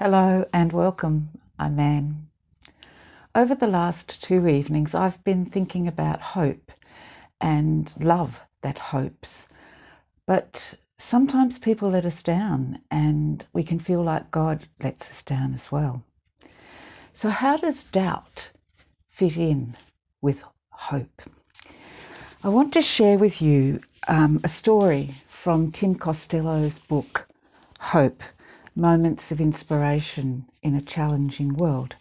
Hello and welcome, I'm Anne. Over the last 2 evenings, I've been thinking about hope and love that hopes. But sometimes people let us down and we can feel like God lets us down as well. So how does doubt fit in with hope? I want to share with you a story from Tim Costello's book, Hope, Moments of Inspiration in a Challenging World.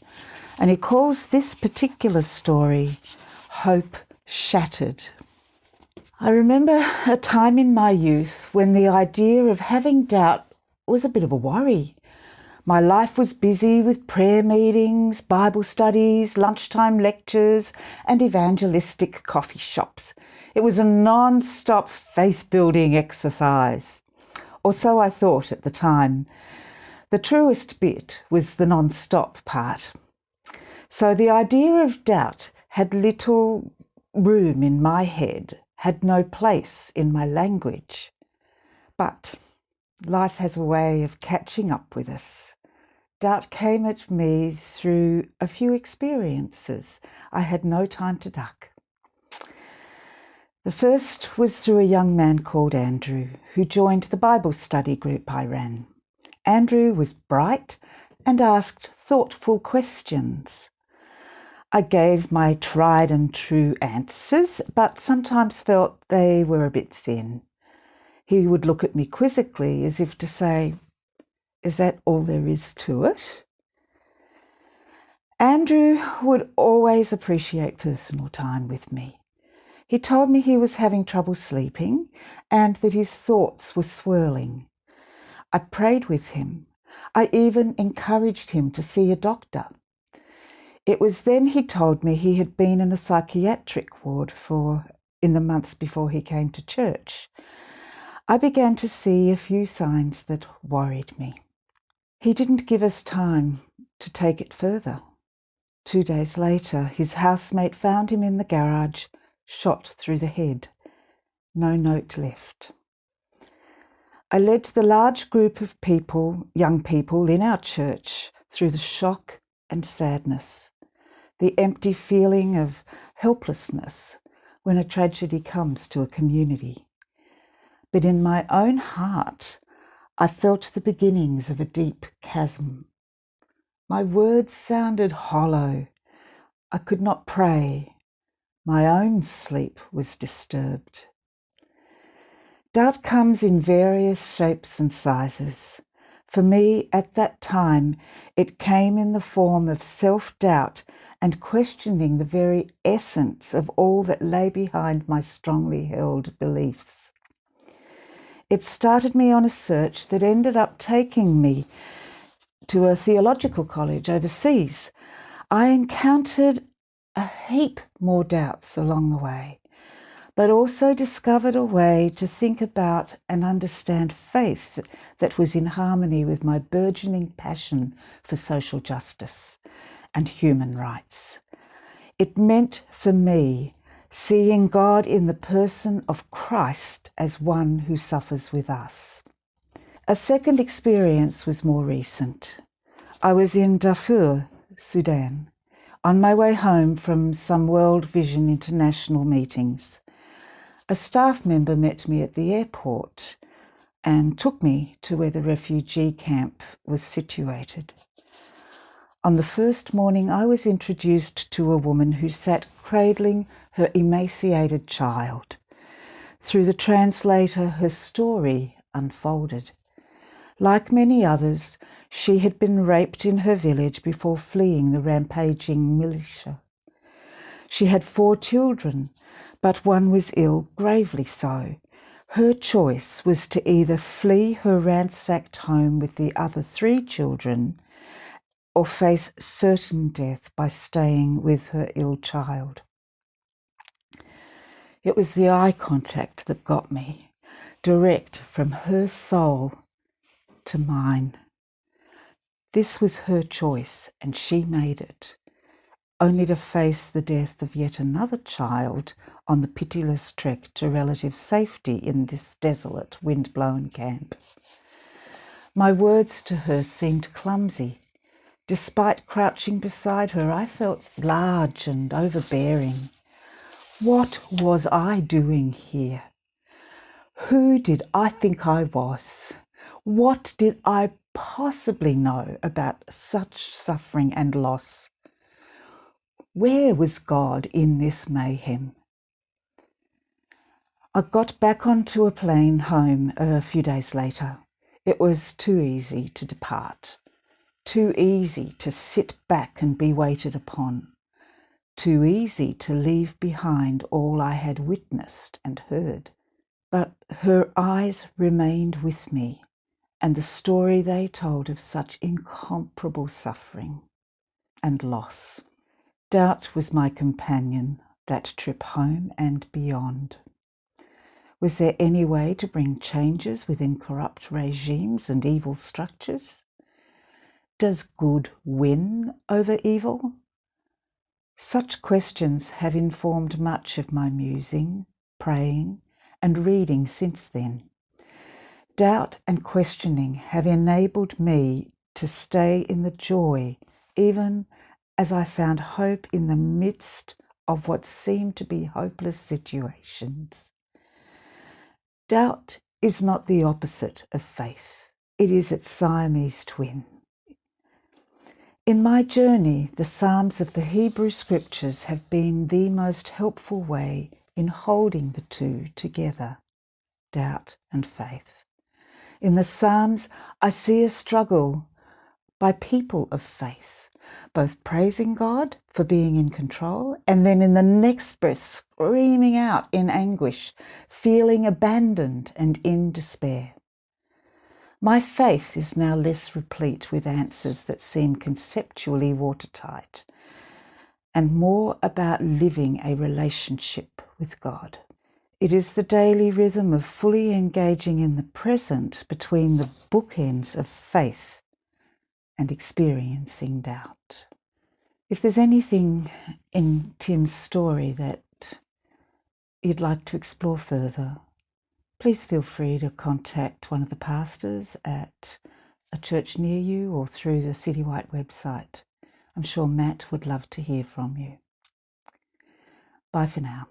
And he calls this particular story Hope Shattered. I remember a time in my youth when the idea of having doubt was a bit of a worry. My life was busy with prayer meetings, Bible studies, lunchtime lectures, and evangelistic coffee shops. It was a non-stop faith-building exercise. Or so I thought at the time. The truest bit was the non-stop part. So the idea of doubt had little room in my head, had no place in my language. But life has a way of catching up with us. Doubt came at me through a few experiences I had no time to duck. The first was through a young man called Andrew, who joined the Bible study group I ran. Andrew was bright and asked thoughtful questions. I gave my tried and true answers, but sometimes felt they were a bit thin. He would look at me quizzically as if to say, "Is that all there is to it?" Andrew would always appreciate personal time with me. He told me he was having trouble sleeping and that his thoughts were swirling. I prayed with him. I even encouraged him to see a doctor. It was then he told me he had been in a psychiatric ward in the months before he came to church. I began to see a few signs that worried me. He didn't give us time to take it further. 2 days later, his housemate found him in the garage, shot through the head. No note left. I led the large group of people, young people in our church, through the shock and sadness, the empty feeling of helplessness when a tragedy comes to a community. But in my own heart, I felt the beginnings of a deep chasm. My words sounded hollow. I could not pray. My own sleep was disturbed. Doubt comes in various shapes and sizes. For me, at that time, it came in the form of self-doubt and questioning the very essence of all that lay behind my strongly held beliefs. It started me on a search that ended up taking me to a theological college overseas. I encountered a heap more doubts along the way, but also discovered a way to think about and understand faith that was in harmony with my burgeoning passion for social justice and human rights. It meant for me seeing God in the person of Christ as one who suffers with us. A second experience was more recent. I was in Darfur, Sudan, on my way home from some World Vision International meetings. A staff member met me at the airport and took me to where the refugee camp was situated. On the first morning, I was introduced to a woman who sat cradling her emaciated child. Through the translator, her story unfolded. Like many others, she had been raped in her village before fleeing the rampaging militia. She had 4 children, but one was ill, gravely so. Her choice was to either flee her ransacked home with the other 3 children or face certain death by staying with her ill child. It was the eye contact that got me, direct from her soul to mine. This was her choice, and she made it, only to face the death of yet another child on the pitiless trek to relative safety in this desolate, wind-blown camp. My words to her seemed clumsy. Despite crouching beside her, I felt large and overbearing. What was I doing here? Who did I think I was? What did I possibly know about such suffering and loss? Where was God in this mayhem? I got back onto a plane home a few days later. It was too easy to depart, too easy to sit back and be waited upon, too easy to leave behind all I had witnessed and heard. But her eyes remained with me, and the story they told of such incomparable suffering and loss. Doubt was my companion that trip home and beyond. Was there any way to bring changes within corrupt regimes and evil structures? Does good win over evil? Such questions have informed much of my musing, praying, and reading since then. Doubt and questioning have enabled me to stay in the joy, even as I found hope in the midst of what seemed to be hopeless situations. Doubt is not the opposite of faith. It is its Siamese twin. In my journey, the Psalms of the Hebrew Scriptures have been the most helpful way in holding the two together, doubt and faith. In the Psalms, I see a struggle by people of faith, both praising God for being in control and then in the next breath screaming out in anguish, feeling abandoned and in despair. My faith is now less replete with answers that seem conceptually watertight and more about living a relationship with God. It is the daily rhythm of fully engaging in the present between the bookends of faith and experiencing doubt. If there's anything in Tim's story that you'd like to explore further, please feel free to contact one of the pastors at a church near you or through the Citywide website. I'm sure Matt would love to hear from you. Bye for now.